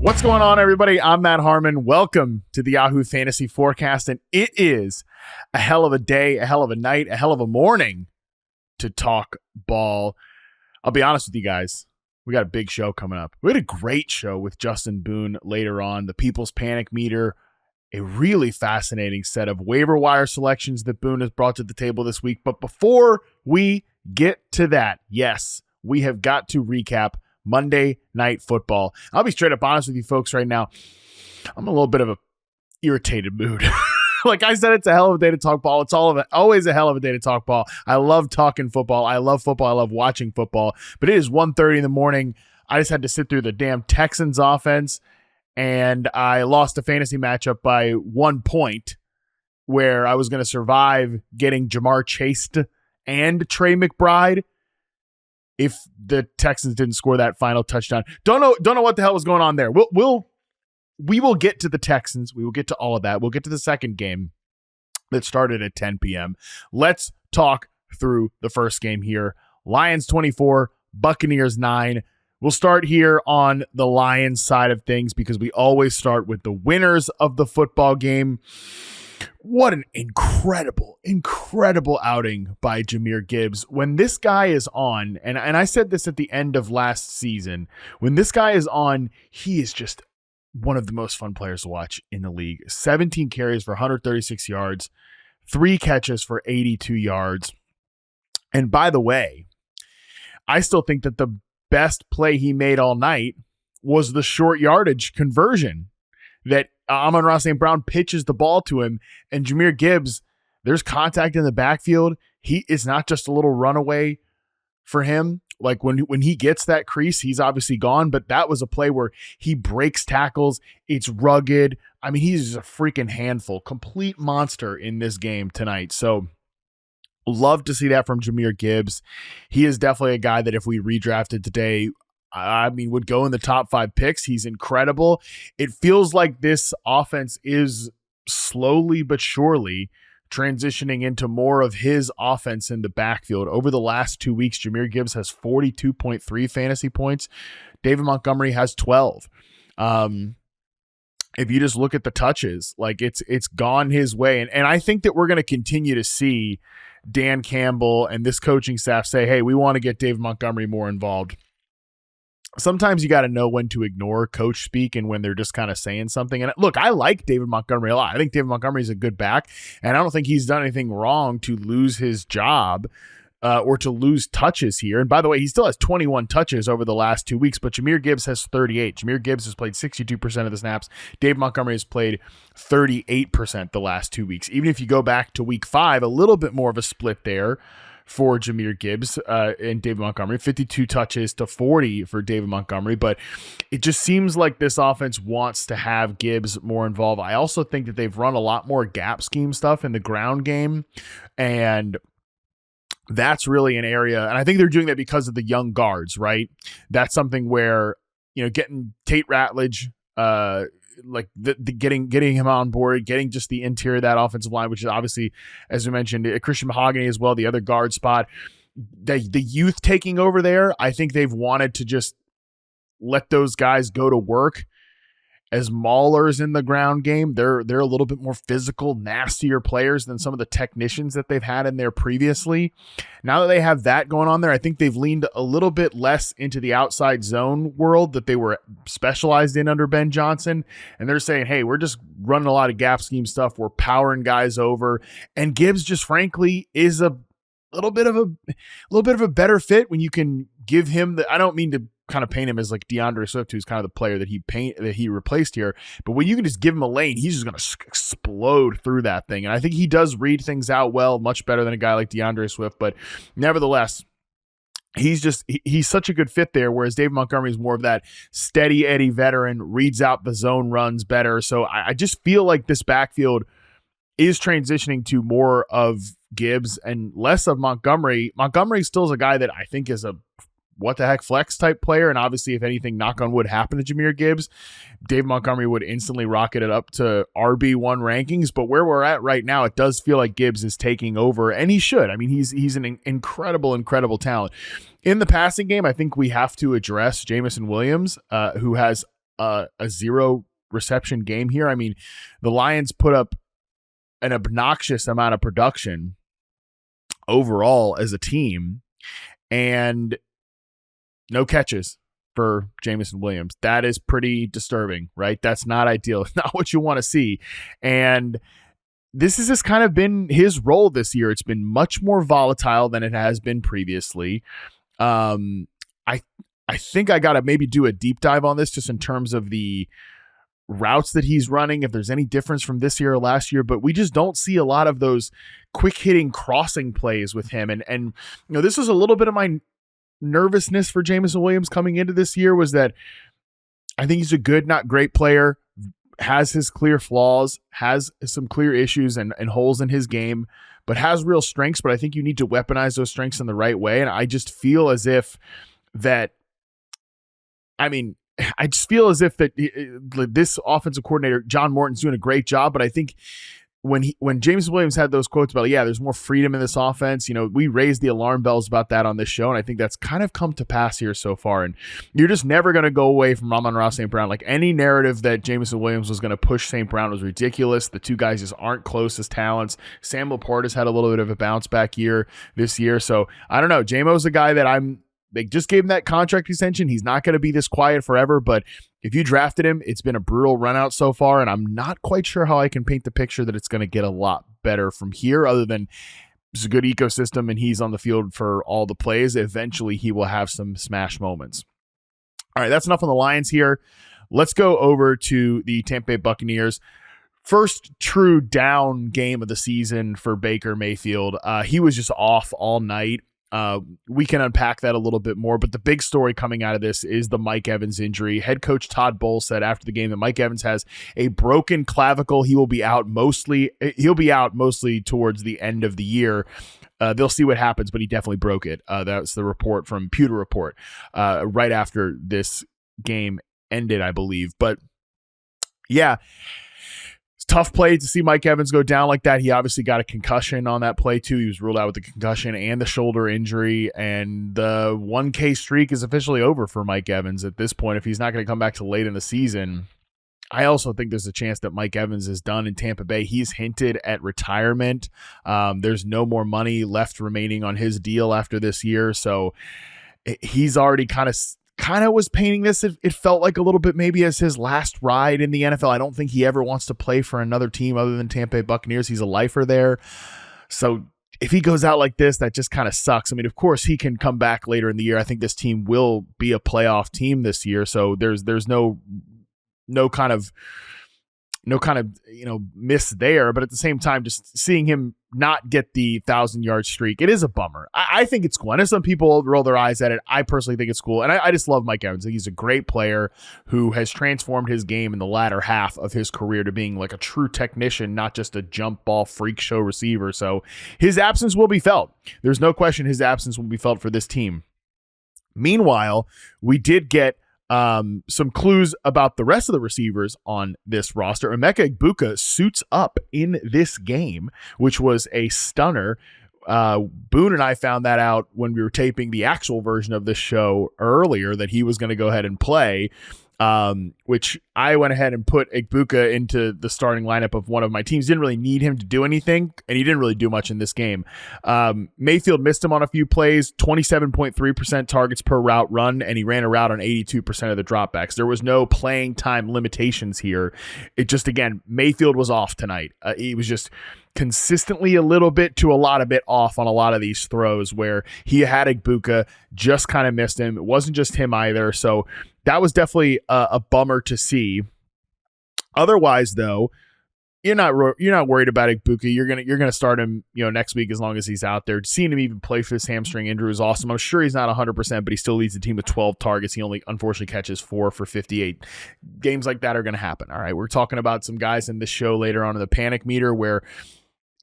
What's going on, everybody? I'm Matt Harmon. Welcome to the Yahoo Fantasy Forecast, and it is a hell of a day, a hell of a night, a hell of a morning to talk ball. I'll be honest with you guys. We got a big show coming up. We had a great show with Justin Boone later on, the People's Panic Meter, a really fascinating set of waiver wire selections that Boone has brought to the table this week. But before we get to that, yes, we have got to recap Monday Night Football. I'll be straight up honest with you folks right now. I'm in a little bit of a irritated mood. Like I said, it's a hell of a day to talk ball. It's always a hell of a day to talk ball. I love talking football. I love football. I love watching football. But it is 1:30 in the morning. I just had to sit through the damn Texans offense, and I lost a fantasy matchup by 1 point where I was going to survive getting Jamar Chase and Trey McBride if the Texans didn't score that final touchdown. Don't know what the hell was going on there. We will get to the Texans. We will get to all of that. We'll get to the second game that started at 10 p.m. Let's talk through the first game here. Lions 24, Buccaneers 9. We'll start here on the Lions side of things because we always start with the winners of the football game. What an incredible outing by Jahmyr Gibbs. When this guy is on, and I said this at the end of last season, when this guy is on, he is just one of the most fun players to watch in the league. 17 carries for 136 yards, 3 catches for 82 yards. And by the way, I still think that the best play he made all night was the short yardage conversion that Amon-Ra St. Brown pitches the ball to him, and Jahmyr Gibbs, there's contact in the backfield. It's not just a little runaway for him. Like when he gets that crease, he's obviously gone, but that was a play where he breaks tackles. It's rugged. I mean, he's a freaking handful, complete monster in this game tonight. So love to see that from Jahmyr Gibbs. He is definitely a guy that if we redrafted today, I mean, would go in the top 5 picks. He's incredible. It feels like this offense is slowly but surely transitioning into more of his offense in the backfield. Over the last 2 weeks, Jahmyr Gibbs has 42.3 fantasy points. David Montgomery has 12. If you just look at the touches, like it's gone his way. And I think that we're going to continue to see Dan Campbell and this coaching staff say, hey, we want to get David Montgomery more involved. Sometimes you got to know when to ignore coach speak and when they're just kind of saying something. And look, I like David Montgomery a lot. I think David Montgomery is a good back, and I don't think he's done anything wrong to lose his job or to lose touches here. And by the way, he still has 21 touches over the last 2 weeks, but Jahmyr Gibbs has 38. Jahmyr Gibbs has played 62% of the snaps. David Montgomery has played 38% the last 2 weeks. Even if you go back to week 5, a little bit more of a split there for Jahmyr Gibbs and David Montgomery, 52 touches to 40 for David Montgomery. But it just seems like this offense wants to have Gibbs more involved. I also think that they've run a lot more gap scheme stuff in the ground game, and that's really an area. And I think they're doing that because of the young guards, right? That's something where, getting Tate Ratledge, getting him on board, getting just the interior of that offensive line, which is obviously, as we mentioned, Christian Mahogany as well, the other guard spot. The youth taking over there, I think they've wanted to just let those guys go to work as maulers in the ground game. They're a little bit more physical, nastier players than some of the technicians that they've had in there previously. Now that they have that going on there, I think they've leaned a little bit less into the outside zone world that they were specialized in under Ben Johnson. And they're saying, hey, we're just running a lot of gap scheme stuff. We're powering guys over. And Gibbs just frankly is a little bit of a better fit when you can give him I don't mean to kind of paint him as like DeAndre Swift, who's kind of the player that he replaced here. But when you can just give him a lane, he's just going to explode through that thing. And I think he does read things out well, much better than a guy like DeAndre Swift. But nevertheless, he's such a good fit there, whereas David Montgomery is more of that steady Eddie veteran, reads out the zone runs better. So I just feel like this backfield is transitioning to more of Gibbs and less of Montgomery. Montgomery still is a guy that I think is a what the heck flex type player. And obviously, if anything, knock on wood, happened to Jahmyr Gibbs, Dave Montgomery would instantly rocket it up to RB1 rankings. But where we're at right now, it does feel like Gibbs is taking over, and he should. I mean, he's an incredible talent. In the passing game, I think we have to address Jameson Williams, who has a 0 reception game here. I mean, the Lions put up an obnoxious amount of production overall as a team, and no catches for Jameson Williams. That is pretty disturbing, right? That's not ideal. It's not what you want to see. And this has just kind of been his role this year. It's been much more volatile than it has been previously. I think I got to maybe do a deep dive on this just in terms of the routes that he's running, if there's any difference from this year or last year, but we just don't see a lot of those quick hitting crossing plays with him. And you know, this was a little bit of my nervousness for Jameson Williams coming into this year, was that I think he's a good, not great player, has his clear flaws, has some clear issues and holes in his game, but has real strengths. But I think you need to weaponize those strengths in the right way. And I just feel as if that, I just feel as if that this offensive coordinator, John Morton's doing a great job, but I think when James Williams had those quotes about, there's more freedom in this offense, you know, we raised the alarm bells about that on this show, and I think that's kind of come to pass here so far. And you're just never going to go away from Amon-Ra St. Brown. Like, any narrative that Jameson Williams was going to push St. Brown was ridiculous. The two guys just aren't close as talents. Sam Laporte has had a little bit of a bounce back year this year, so I don't know. Jamo's a guy that they just gave him that contract extension. He's not going to be this quiet forever, but if you drafted him, it's been a brutal run out so far, and I'm not quite sure how I can paint the picture that it's going to get a lot better from here, other than it's a good ecosystem and he's on the field for all the plays. Eventually, he will have some smash moments. All right, that's enough on the Lions here. Let's go over to the Tampa Bay Buccaneers. First true down game of the season for Baker Mayfield. He was just off all night. We can unpack that a little bit more, but the big story coming out of this is the Mike Evans injury. Head coach Todd Bowles said after the game that Mike Evans has a broken clavicle. He'll be out mostly towards the end of the year. They'll see what happens, but he definitely broke it. That's the report from Pewter Report right after this game ended, I believe. But yeah, tough play to see Mike Evans go down like that. He obviously got a concussion on that play too. He was ruled out with the concussion and the shoulder injury, and the 1K streak is officially over for Mike Evans at this point. If he's not going to come back till late in the season, I also think there's a chance that Mike Evans is done in Tampa Bay. He's hinted at retirement. There's no more money left remaining on his deal after this year, so he's already kind of was painting this, it felt like, a little bit maybe as his last ride in the NFL. I don't think he ever wants to play for another team other than Tampa Bay Buccaneers. He's a lifer there. So if he goes out like this, that just kind of sucks. I mean, of course, he can come back later in the year. I think this team will be a playoff team this year. So there's no kind of miss there. But at the same time, just seeing him not get the 1,000-yard streak, it is a bummer. I think it's cool. I know some people roll their eyes at it. I personally think it's cool. And I just love Mike Evans. I think he's a great player who has transformed his game in the latter half of his career to being like a true technician, not just a jump ball freak show receiver. So his absence will be felt. There's no question his absence will be felt for this team. Meanwhile, we did get some clues about the rest of the receivers on this roster. Emeka Egbuka suits up in this game, which was a stunner. Boone and I found that out when we were taping the actual version of this show earlier, that he was going to go ahead and play, which I went ahead and put Egbuka into the starting lineup of one of my teams. Didn't really need him to do anything, and he didn't really do much in this game. Mayfield missed him on a few plays, 27.3% targets per route run, and he ran a route on 82% of the dropbacks. There was no playing time limitations here. It just, again, Mayfield was off tonight. He was just consistently a little bit to a lot of bit off on a lot of these throws where he had Egbuka, just kind of missed him. It wasn't just him either. So that was definitely a bummer to see. Otherwise, though, you're not worried about Egbuka. You're gonna start him, next week as long as he's out there. Seeing him even play for this hamstring injury is awesome. I'm sure he's not 100%, but he still leads the team with 12 targets. He only unfortunately catches 4 for 58. Games like that are going to happen. All right, we're talking about some guys in this show later on in the panic meter where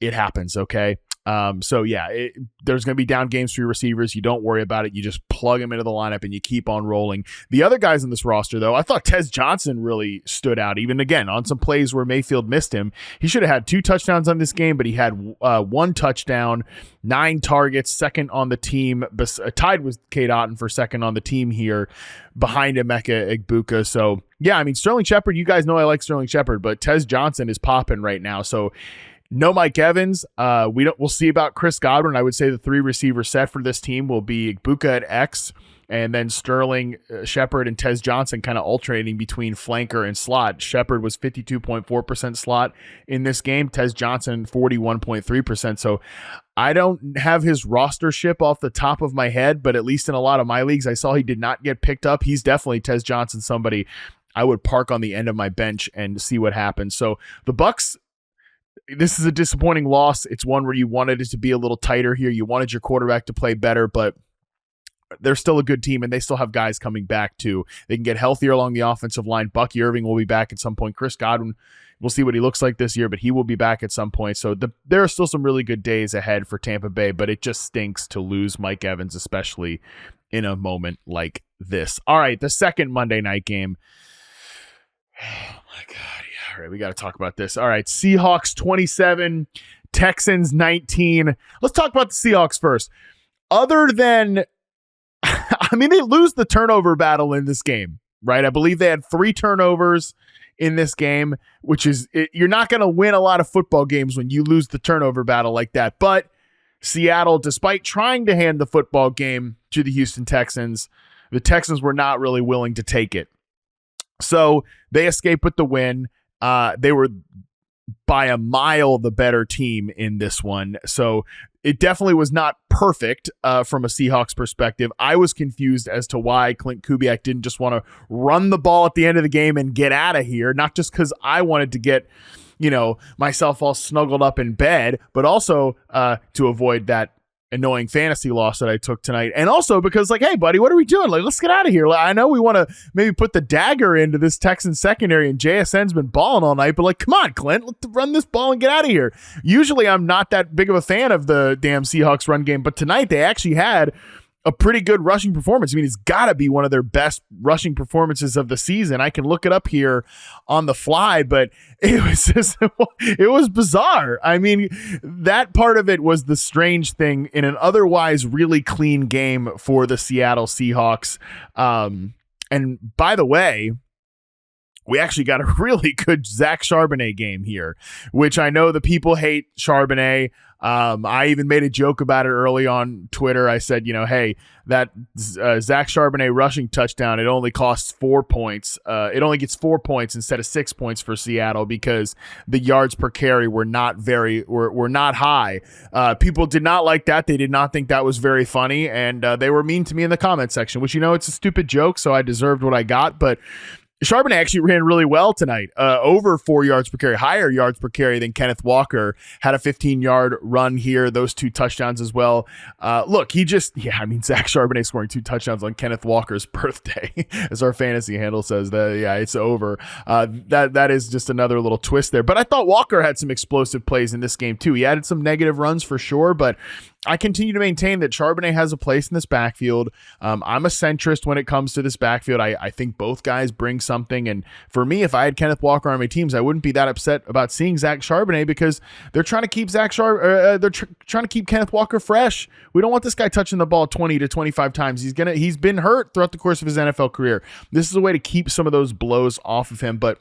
it happens. Okay. So yeah, there's going to be down games for your receivers. You don't worry about it. You just plug them into the lineup and you keep on rolling. The other guys in this roster, though, I thought Tez Johnson really stood out. Even again on some plays where Mayfield missed him, he should have had 2 touchdowns on this game, but he had 1 touchdown, 9 targets, second on the team, tied with Cade Otton for second on the team here, behind Emeka Egbuka. So yeah, I mean Sterling Shepard. You guys know I like Sterling Shepard, but Tez Johnson is popping right now. So. No Mike Evans. We'll see about Chris Godwin. I would say the 3 receiver set for this team will be Egbuka at X, and then Sterling, Shepard, and Tez Johnson kind of alternating between flanker and slot. Shepard was 52.4% slot in this game. Tez Johnson 41.3%. So I don't have his rostership off the top of my head, but at least in a lot of my leagues, I saw he did not get picked up. He's definitely Tez Johnson, somebody I would park on the end of my bench and see what happens. So the Bucs. This is a disappointing loss. It's one where you wanted it to be a little tighter here. You wanted your quarterback to play better, but they're still a good team, and they still have guys coming back too. They can get healthier along the offensive line. Bucky Irving will be back at some point. Chris Godwin, we'll see what he looks like this year, but he will be back at some point. So there are still some really good days ahead for Tampa Bay, but it just stinks to lose Mike Evans, especially in a moment like this. All right, the second Monday night game. Oh my God. All right, we got to talk about this. All right, Seahawks 27, Texans 19. Let's talk about the Seahawks first. Other than, I mean, they lose the turnover battle in this game, right? I believe they had 3 turnovers in this game, which is, you're not going to win a lot of football games when you lose the turnover battle like that. But Seattle, despite trying to hand the football game to the Houston Texans, the Texans were not really willing to take it. So they escape with the win. They were by a mile the better team in this one. So it definitely was not perfect from a Seahawks perspective. I was confused as to why Clint Kubiak didn't just want to run the ball at the end of the game and get out of here. Not just because I wanted to get, myself all snuggled up in bed, but also to avoid that annoying fantasy loss that I took tonight. And also because hey buddy, what are we doing? Let's get out of here. I know we want to maybe put the dagger into this Texans secondary, and JSN's been balling all night, but come on, Clint, let's run this ball and get out of here. Usually I'm not that big of a fan of the damn Seahawks run game, but tonight they actually had a pretty good rushing performance. I mean, it's got to be one of their best rushing performances of the season. I can look it up here on the fly, but it was just, it was bizarre. I mean, that part of it was the strange thing in an otherwise really clean game for the Seattle Seahawks. And by the way, we actually got a really good Zach Charbonnet game here, which I know the people hate Charbonnet. I even made a joke about it early on Twitter. I said, hey, that Zach Charbonnet rushing touchdown, it only costs 4 points. It only gets 4 points instead of 6 points for Seattle because the yards per carry were not high. People did not like that. They did not think that was very funny, and they were mean to me in the comment section, which, it's a stupid joke, so I deserved what I got, but Charbonnet actually ran really well tonight, over 4 yards per carry, higher yards per carry than Kenneth Walker. Had a 15-yard run here, those 2 touchdowns as well. Look, Zach Charbonnet scoring 2 touchdowns on Kenneth Walker's birthday, as our fantasy handle says. It's over. That is just another little twist there. But I thought Walker had some explosive plays in this game too. He added some negative runs for sure, but I continue to maintain that Charbonnet has a place in this backfield. I'm a centrist when it comes to this backfield. I think both guys bring something. And for me, if I had Kenneth Walker on my teams, I wouldn't be that upset about seeing Zach Charbonnet because they're trying to keep trying to keep Kenneth Walker fresh. We don't want this guy touching the ball 20 to 25 times. He's been hurt throughout the course of his NFL career. This is a way to keep some of those blows off of him. But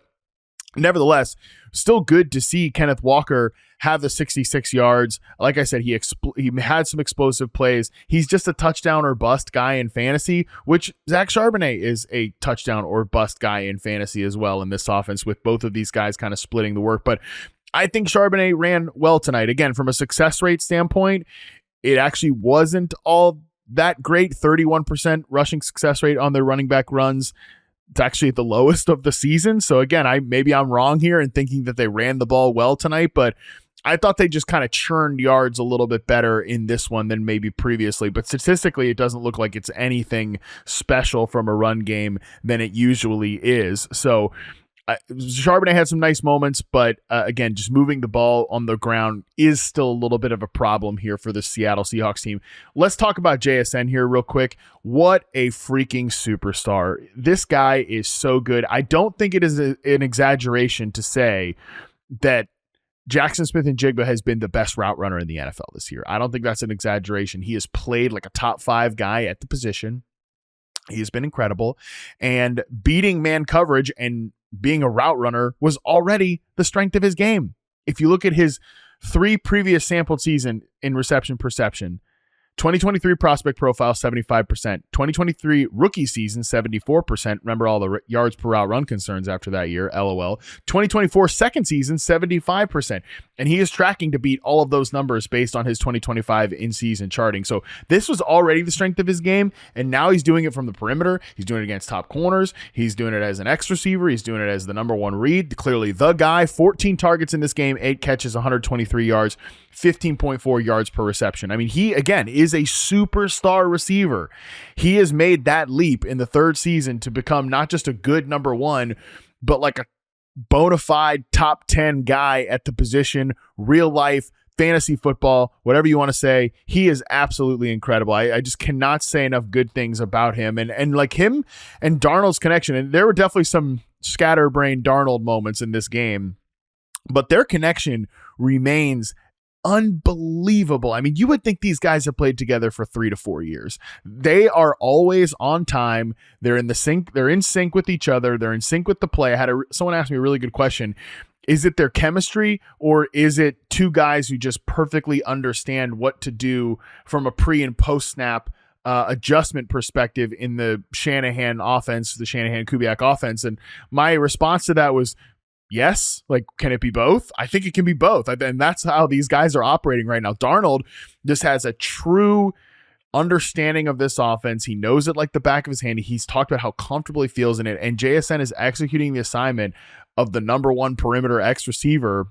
nevertheless, still good to see Kenneth Walker have the 66 yards. Like I said, he had some explosive plays. He's just a touchdown or bust guy in fantasy, which Zach Charbonnet is a touchdown or bust guy in fantasy as well in this offense, with both of these guys kind of splitting the work. But I think Charbonnet ran well tonight. Again, from a success rate standpoint, it actually wasn't all that great. 31% rushing success rate on their running back runs. It's actually the lowest of the season. So again, maybe I'm wrong here in thinking that they ran the ball well tonight, but I thought they just kind of churned yards a little bit better in this one than maybe previously. But statistically, it doesn't look like it's anything special from a run game than it usually is. So Charbonnet had some nice moments, but again, just moving the ball on the ground is still a little bit of a problem here for the Seattle Seahawks team. Let's talk about JSN here real quick. What a freaking superstar. This guy is so good. I don't think it is an exaggeration to say that Jaxon Smith-Njigba has been the best route runner in the NFL this year. I don't think that's an exaggeration. He has played like a top 5 guy at the position. He has been incredible, and beating man coverage and being a route runner was already the strength of his game. If you look at his 3 previous sampled season in reception perception, 2023 prospect profile, 75%. 2023 rookie season, 74%. Remember all the yards per route run concerns after that year, LOL. 2024 second season, 75%. And he is tracking to beat all of those numbers based on his 2025 in-season charting. So this was already the strength of his game, and now he's doing it from the perimeter. He's doing it against top corners. He's doing it as an X receiver. He's doing it as the number 1 read. Clearly the guy. 14 targets in this game, 8 catches, 123 yards. 15.4 yards per reception. I mean, he, again, is a superstar receiver. He has made that leap in the 3rd season to become not just a good number 1, but like a bona fide top 10 guy at the position, real life, fantasy football, whatever you want to say. He is absolutely incredible. I just cannot say enough good things about him. And like him and Darnold's connection, and there were definitely some scatterbrained Darnold moments in this game, but their connection remains unbelievable. I mean, you would think these guys have played together for 3 to 4 years. They are always on time. They're in sync with each other. They're in sync with the play. Someone asked me a really good question. Is it their chemistry, or is it 2 guys who just perfectly understand what to do from a pre and post snap adjustment perspective in the Shanahan offense, the Shanahan-Kubiak offense? And my response to that was, yes. Like, can it be both? I think it can be both. And that's how these guys are operating right now. Darnold just has a true understanding of this offense. He knows it like the back of his hand. He's talked about how comfortable he feels in it. And JSN is executing the assignment of the number 1 perimeter X receiver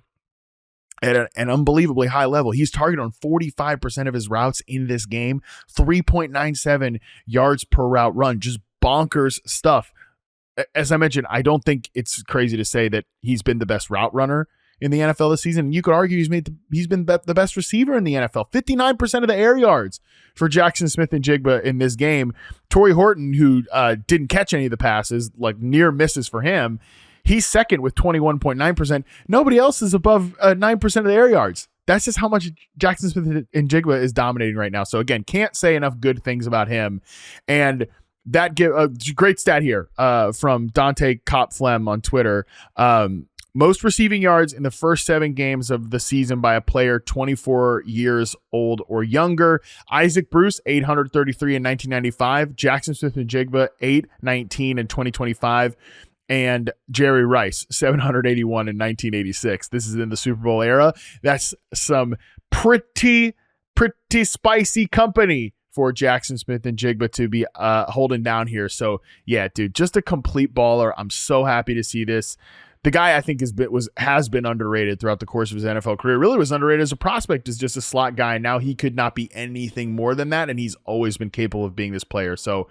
at an unbelievably high level. He's targeted on 45% of his routes in this game, 3.97 yards per route run, just bonkers stuff. As I mentioned, I don't think it's crazy to say that he's been the best route runner in the NFL this season. You could argue he's been the best receiver in the NFL. 59% of the air yards for Jaxon Smith-Njigba in this game. Torrey Horton, who didn't catch any of the passes, like near misses for him, he's second with 21.9%. Nobody else is above 9% of the air yards. That's just how much Jaxon Smith-Njigba is dominating right now. So again, can't say enough good things about him. And that give a great stat here from Dante Copflem on Twitter. Most receiving yards in the first 7 games of the season by a player 24 years old or younger. Isaac Bruce, 833 in 1995. Jaxon Smith-Njigba, 819 in 2025. And Jerry Rice, 781 in 1986. This is in the Super Bowl era. That's some pretty spicy company for Jaxon Smith-Njigba to be holding down here. So yeah, dude, just a complete baller. I'm so happy to see this. The guy I think has been underrated throughout the course of his NFL career. Really was underrated as a prospect, as just a slot guy. Now he could not be anything more than that, and he's always been capable of being this player. So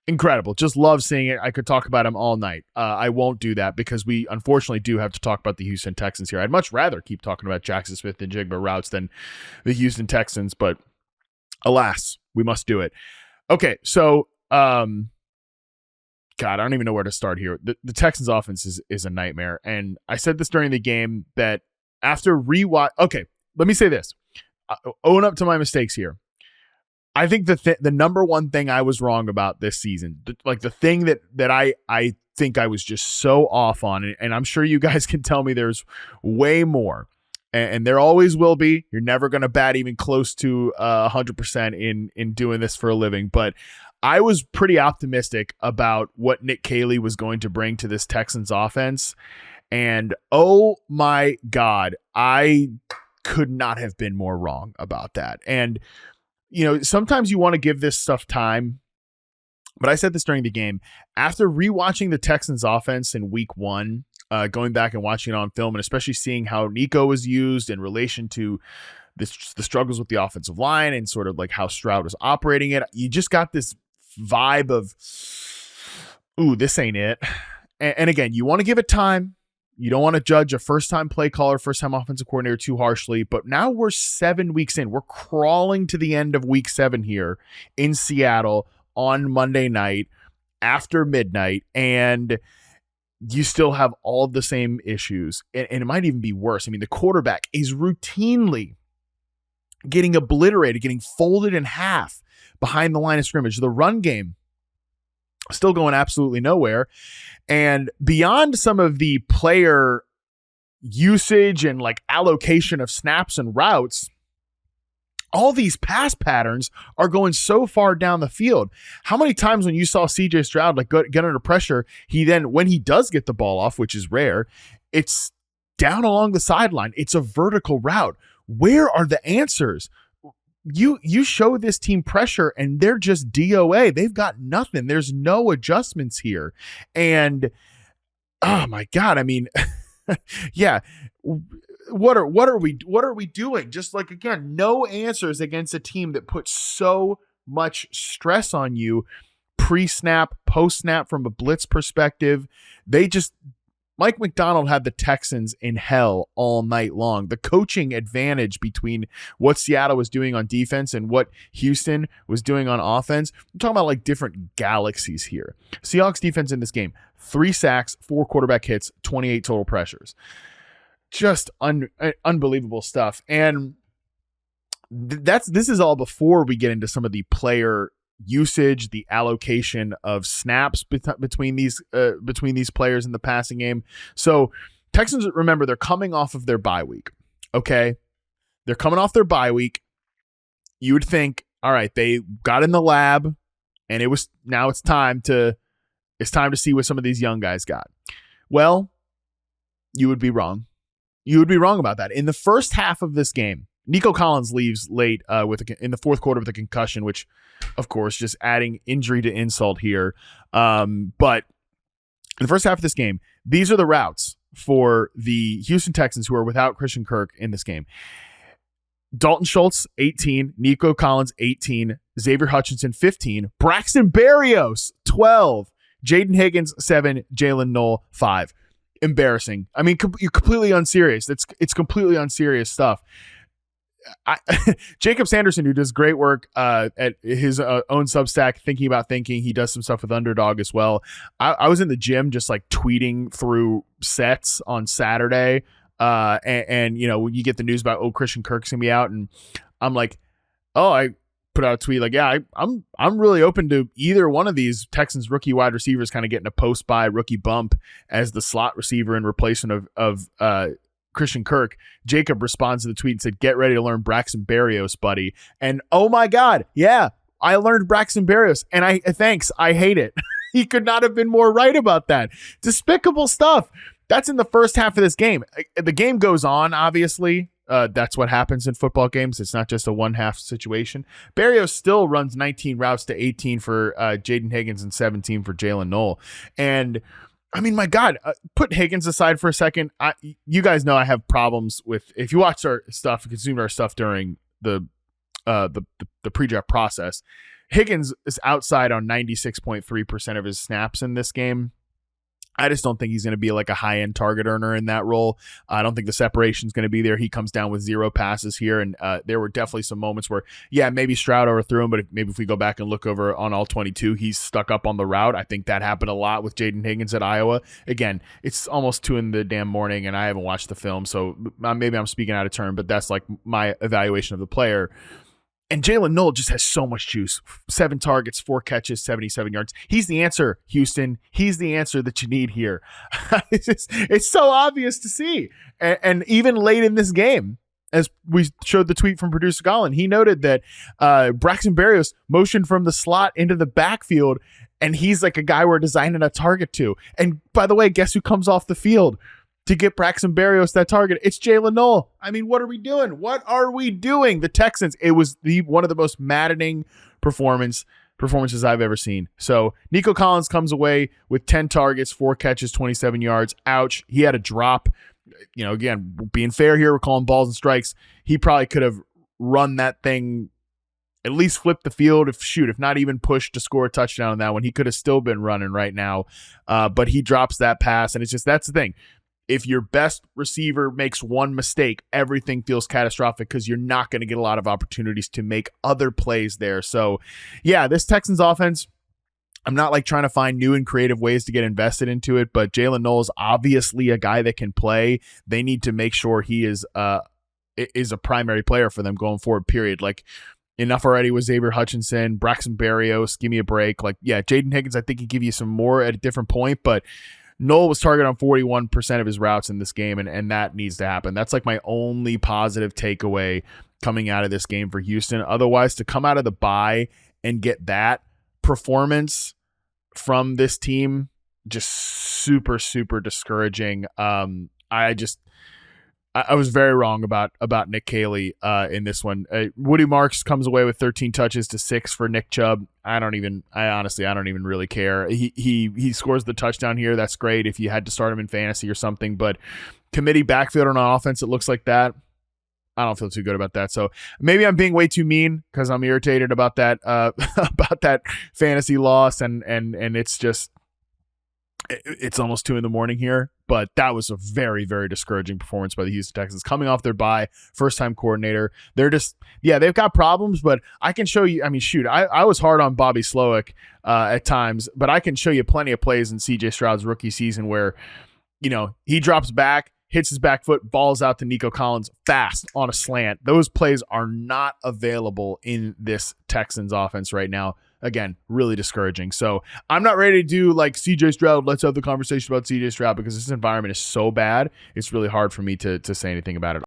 incredible. Just love seeing it. I could talk about him all night. I won't do that because we unfortunately do have to talk about the Houston Texans here. I'd much rather keep talking about Jaxon Smith-Njigba routes than the Houston Texans, but alas, we must do it. Okay, so God, I don't even know where to start here. The Texans offense is a nightmare. And I said this during the game that after rewatch. Okay, let me say this. Own up to my mistakes here. I think the number one thing I was wrong about this season, like the thing that I think I was just so off on, and I'm sure you guys can tell me there's way more, and there always will be. You're never going to bat even close to 100% in doing this for a living, but I was pretty optimistic about what Nick Caley was going to bring to this Texans offense, and oh my God, I could not have been more wrong about that. And you know, sometimes you want to give this stuff time, but I said this during the game. After rewatching the Texans offense in week 1, going back and watching it on film, and especially seeing how Nico was used in relation to the struggles with the offensive line and sort of like how Stroud was operating it, you just got this vibe of, ooh, this ain't it. And again, you want to give it time. You don't want to judge a first-time play caller, first-time offensive coordinator too harshly. But now we're 7 weeks in. We're crawling to the end of week 7 here in Seattle on Monday night after midnight. And you still have all of the same issues. And it might even be worse. I mean, the quarterback is routinely getting obliterated, getting folded in half behind the line of scrimmage. The run game still going absolutely nowhere. And beyond some of the player usage and like allocation of snaps and routes, all these pass patterns are going so far down the field. How many times when you saw CJ Stroud like get under pressure, he then, when he does get the ball off, which is rare, it's down along the sideline. It's a vertical route. Where are the answers? You show this team pressure and they're just DOA. They've got nothing. There's no adjustments here. And oh my God, I mean, yeah. What are we doing? Just like, again, no answers against a team that puts so much stress on you pre-snap, post-snap from a blitz perspective. Mike McDonald had the Texans in hell all night long. The coaching advantage between what Seattle was doing on defense and what Houston was doing on offense. I'm talking about like different galaxies here. Seahawks defense in this game, 3 sacks, 4 quarterback hits, 28 total pressures. Just unbelievable stuff. And this is all before we get into some of the player usage, the allocation of snaps between these players in the passing game. So Texans, remember, they're coming off of their bye week. Okay. They're coming off their bye week. You would think, all right, they got in the lab and it's time to see what some of these young guys got. Well, you would be wrong. You would be wrong about that. In the first half of this game, Nico Collins leaves late in the fourth quarter with a concussion, which, of course, just adding injury to insult here. But in the first half of this game, these are the routes for the Houston Texans who are without Christian Kirk in this game. Dalton Schultz, 18. Nico Collins, 18. Xavier Hutchinson, 15. Braxton Berrios, 12. Jaden Higgins, 7. Jalen Knoll, 5. Embarrassing. I mean, you're completely unserious. It's completely unserious stuff. Jacob Sanderson, who does great work at his own Substack, Thinking About Thinking, he does some stuff with Underdog as well. I was in the gym just like tweeting through sets on Saturday, and you know, when you get the news about Christian Kirk's gonna be out, and I'm like, I put out a tweet like, yeah, I'm really open to either one of these Texans rookie wide receivers kind of getting a post-buy rookie bump as the slot receiver in replacement of Christian Kirk. Jacob responds to the tweet and said, "Get ready to learn Braxton Berrios, buddy." And oh my God, yeah, I learned Braxton Berrios, and I hate it. He could not have been more right about that. Despicable stuff. That's in the first half of this game. The game goes on, obviously. That's what happens in football games. It's not just a one-half situation. Berrios still runs 19 routes to 18 for Jaden Higgins and 17 for Jalen Knoll. And, I mean, my God, put Higgins aside for a second. You guys know I have problems with, if you watch our stuff, consumed our stuff during the pre-draft process, Higgins is outside on 96.3% of his snaps in this game. I just don't think he's going to be like a high-end target earner in that role. I don't think the separation is going to be there. He comes down with 0 passes here, and there were definitely some moments where, yeah, maybe Stroud overthrew him, but maybe if we go back and look over on all 22, he's stuck up on the route. I think that happened a lot with Jaden Higgins at Iowa. Again, it's almost 2 in the damn morning, and I haven't watched the film, so maybe I'm speaking out of turn, but that's like my evaluation of the player. And Jalen Knoll just has so much juice. 7 targets, 4 catches, 77 yards. He's the answer, Houston. He's the answer that you need here. It's so obvious to see. And even late in this game, as we showed the tweet from producer Colin, he noted that Braxton Berrios motioned from the slot into the backfield, and he's like a guy we're designing a target to. And by the way, guess who comes off the field to get Braxton Berrios that target? It's Jalen Knoll. I mean, what are we doing? What are we doing? The Texans, it was one of the most maddening performances I've ever seen. So Nico Collins comes away with 10 targets, 4 catches, 27 yards. Ouch. He had a drop. You know, again, being fair here, we're calling balls and strikes. He probably could have run that thing at least flip the field, if not even push to score a touchdown on that one. He could have still been running right now, but he drops that pass, and it's just, that's the thing. If your best receiver makes one mistake, everything feels catastrophic because you're not going to get a lot of opportunities to make other plays there. So, yeah, this Texans offense, I'm not like trying to find new and creative ways to get invested into it, but Jalen Knowles, obviously a guy that can play. They need to make sure he is a primary player for them going forward, period. Like, enough already with Xavier Hutchinson, Braxton Berrios, give me a break. Like, yeah, Jaden Higgins, I think he give you some more at a different point, but Knoll was targeted on 41% of his routes in this game, and that needs to happen. That's like my only positive takeaway coming out of this game for Houston. Otherwise, to come out of the bye and get that performance from this team, just super, super discouraging. I was very wrong about Nick Caley in this one. Woody Marks comes away with 13 touches to 6 for Nick Chubb. I honestly don't even really care. He scores the touchdown here. That's great if you had to start him in fantasy or something. But committee backfield on offense, it looks like that. I don't feel too good about that. So maybe I'm being way too mean because I'm irritated about that about that fantasy loss, and it's just. It's almost 2 a.m. here, but that was a very, very discouraging performance by the Houston Texans coming off their bye, first-time coordinator. They're just, they've got problems, but I can show you. I mean, shoot, I was hard on Bobby Slowick at times, but I can show you plenty of plays in C.J. Stroud's rookie season where, he drops back, hits his back foot, balls out to Nico Collins fast on a slant. Those plays are not available in this Texans offense right now. Again, really discouraging. So I'm not ready to do like CJ Stroud. Let's have the conversation about CJ Stroud because this environment is so bad. It's really hard for me to say anything about it.